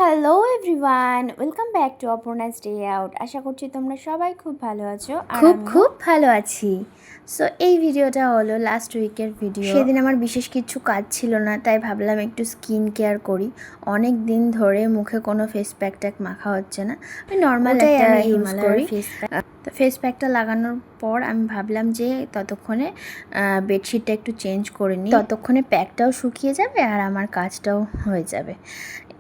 Hello everyone, welcome back to Aparna's day out. আশা করছি তোমরা সবাই খুব ভালো আছো আর খুব ভালো আছি। সো এই ভিডিওটা হলো লাস্ট উইকের ভিডিও। সেদিন আমার বিশেষ কিছু কাজ ছিল না, তাই ভাবলাম একটু স্কিন কেয়ার করি। অনেক দিন ধরে মুখে কোনো ফেস প্যাক ট্যাক মাখা হচ্ছে না, আমি নর্মাল একটা ইউজ করি ফেস প্যাক। তো ফেস প্যাকটা লাগানোর পর আমি ভাবলাম যে ততক্ষণে বেডশিটটা একটু চেঞ্জ করে নিই, ততক্ষণে প্যাকটাও শুকিয়ে যাবে আর আমার কাজটাও হয়ে যাবে।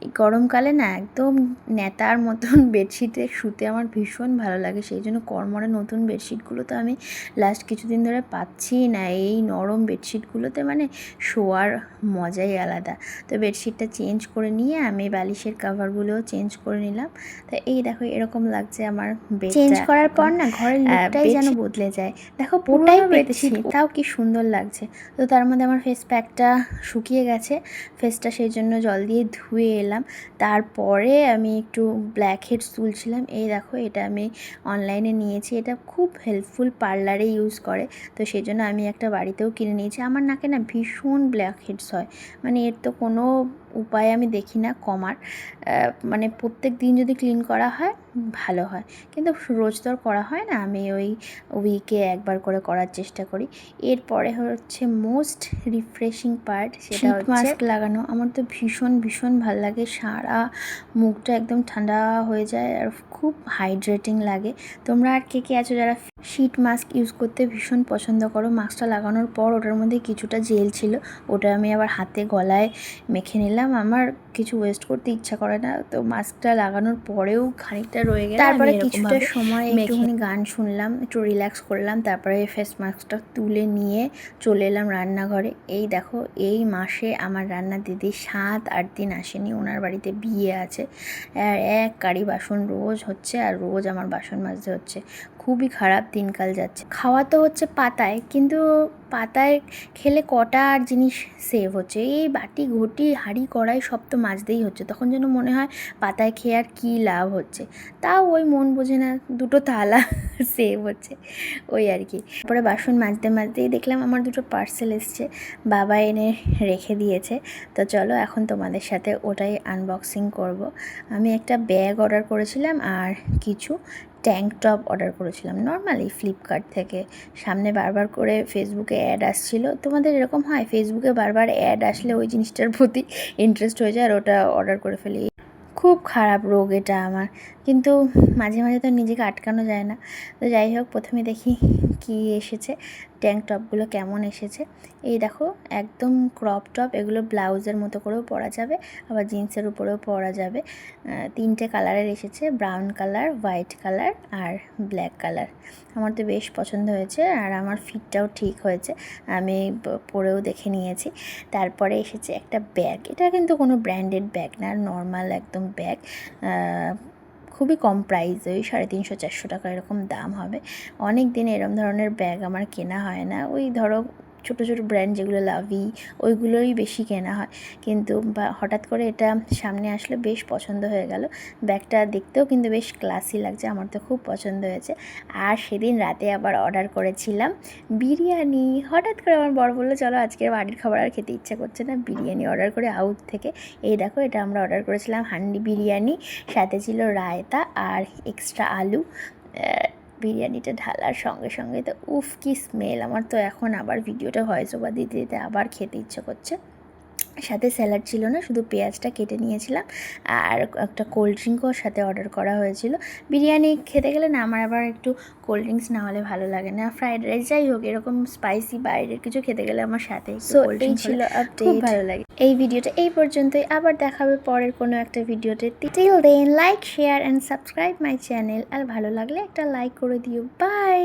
এই গরমকালে না একদম নেতার মতন বেডশিটে শুতে আমার ভীষণ ভালো লাগে, সেই জন্য কর্মরে নতুন বেডশিটগুলো তো আমি লাস্ট কিছুদিন ধরে পাচ্ছি না। এই নরম বেডশিটগুলোতে মানে শোয়ার মজাই আলাদা। তো বেডশিটটা চেঞ্জ করে নিয়ে আমি বালিশের কাভারগুলোও চেঞ্জ করে নিলাম। তো এই দেখো এরকম লাগছে আমার বেড। চেঞ্জ করার পর না ঘরের লুকটাই যেন বদলে যায়। দেখো পুরোটাই বেডশিট, তাও কি সুন্দর লাগছে। তো তার মধ্যে আমার ফেস প্যাকটা শুকিয়ে গেছে, ফেসটা সেই জন্য জল দিয়ে ধুয়ে এলাম। তারপরে আমি একটু ব্ল্যাক হেডস তুলছিলাম। এই দেখো এটা আমি অনলাইনে নিয়েছি, এটা খুব হেল্পফুল, পার্লারে ইউজ করে। তো সেই জন্য আমি একটা বাড়িতেও কিনে নিয়েছি। আমার নাকে না ভীষণ ব্ল্যাক হেডস হয়, মানে এর তো কোনো উপায় আমি দেখি না কমার। মানে প্রত্যেক দিন যদি ক্লিন করা হয় ভালো হয়, কিন্তু রোজ তো আর করা হয় না। আমি ওই উইকে একবার করে করার চেষ্টা করি। এরপরে হচ্ছে মোস্ট রিফ্রেশিং পার্ট, সেটা হচ্ছে মাস্ক লাগানো। আমার তো ভীষণ ভালো লাগে, সারা মুখটা একদম ঠান্ডা হয়ে যায় আর খুব হাইড্রেটিং লাগে। তোমরা আর কে আছো যারা শীট মাস্ক ইউজ করতে ভীষণ পছন্দ করো? মাস্কটা লাগানোর পর ওটার মধ্যে কিছুটা জেল ছিল, ওটা আমি আবার হাতে গলায় মেখে নিলাম। আমার কিছু ওয়েস্ট করতে ইচ্ছা করে না, তো মাস্কটা লাগানোর পরেও খানিকটা রয়ে গেল। তারপরে কিছুটা সময় একটুখানি গান শুনলাম, একটু রিল্যাক্স করলাম, তারপরে ফেস মাস্কটা তুলে নিয়ে চলে এলাম রান্নাঘরে। এই দেখো এই মাসে আমার রান্না দিদি 7-8 দিন আসেনি, ওনার বাড়িতে বিয়ে আছে। আর এক কারি বাসন রোজ হচ্ছে আর রোজ আমার বাসন মাজতে হচ্ছে। খুবই খারাপ দিনকাল যাচ্ছে। খাওয়া তো হচ্ছে পাতায়, কিন্তু পাতায় খেলে কটা আর জিনিস সেভ হচ্ছে, এই বাটি ঘটি হাঁড়ি কড়াই সব তো মাজতেই হচ্ছে। তখন যেন মনে হয় পাতায় খেয়ে আর কী লাভ হচ্ছে। তাও ওই মন বোঝে না, দুটো থালা সেভ হচ্ছে, ওই আর কি। তারপরে বাসন মাজতেই দেখলাম আমার দুটো পার্সেল এসছে, বাবা এনে রেখে দিয়েছে। তো চলো এখন তোমাদের সাথে ওটাই আনবক্সিং করব। আমি একটা ব্যাগ অর্ডার করেছিলাম আর কিছু ট্যাঙ্ক টপ অর্ডার করেছিলাম নর্মালি ফ্লিপকার্ট থেকে। সামনে বারবার করে ফেসবুকে অ্যাড আসছিল। তোমাদের এরকম হয় ফেসবুকে বারবার অ্যাড আসলে ওই জিনিসটার প্রতি ইন্টারেস্ট হয়ে যায় আর ওটা অর্ডার করে ফেলি? খুব খারাপ রোগ এটা আমার, কিন্তু মাঝে মাঝে তো নিজেকে আটকানো যায় না। তো যাই হোক, প্রথমে দেখি কি এসেছে, ট্যাঙ্ক টপগুলো কেমন এসেছে। এই দেখো একদম ক্রপ টপ, এগুলো ব্লাউজের মতো করেও পরা যাবে, আবার জিন্সের উপরেও পরা যাবে। 3টে কালারের এসেছে, ব্রাউন কালার, হোয়াইট কালার আর ব্ল্যাক কালার। আমার তো বেশ পছন্দ হয়েছে আর আমার ফিটটাও ঠিক হয়েছে, আমি পরেও দেখে নিয়েছি। তারপরে এসেছে একটা ব্যাগ, এটা কিন্তু কোনো ব্র্যান্ডেড ব্যাগ না, নর্মাল একদম ব্যাগ। খুবই কম প্রাইস, ওই 350-400 টাকা এরকম দাম হবে। অনেক দিন এরম ধরনের ব্যাগ আমার কেনা হয় না, ওই ধরো ছোটো ছোটো ব্র্যান্ড যেগুলো লাভি ওইগুলোই বেশি কেনা হয়। কিন্তু হঠাৎ করে এটা সামনে আসলে বেশ পছন্দ হয়ে গেল। ব্যাগটা দেখতেও কিন্তু বেশ ক্লাসি লাগছে, আমার তো খুব পছন্দ হয়েছে। আর সেদিন রাতে আবার অর্ডার করেছিলাম বিরিয়ানি। হঠাৎ করে আমার বর বললো চলো আজকের বাড়ির খাবার আর খেতে ইচ্ছা করছে না, বিরিয়ানি অর্ডার করে আউট থেকে। এই দেখো এটা আমরা অর্ডার করেছিলাম হান্ডি বিরিয়ানি, সাথে ছিল রায়তা আর এক্সট্রা আলু। বিরিয়ানিটা ঢালার সঙ্গে সঙ্গে তো উফ কি স্মেল! আমার তো এখন আবার ভিডিওটা ভয়েস ওভার দিতে দিতে আবার খেতে ইচ্ছে করছে। সাথে স্যালাড ছিল না, শুধু পেঁয়াজটা কেটে নিয়েছিলাম আর একটা কোল্ড ড্রিঙ্কও সাথে অর্ডার করা হয়েছিল। বিরিয়ানি খেতে গেলে না আমার আবার একটু কোল্ড ড্রিঙ্কস না হলে ভালো লাগে না, ফ্রাইড রাইস যাই হোক, এরকম স্পাইসি বাইরের কিছু খেতে গেলে আমার সাথে কোল্ড ড্রিঙ্কস ছিল আপডেট, খুব ভালো লাগে। এই ভিডিওটা এই পর্যন্তই, আবার দেখাবে পরের কোনো একটা ভিডিওতে। Till then like share and subscribe my channel, আর ভালো লাগলে একটা লাইক করে দিও। বাই।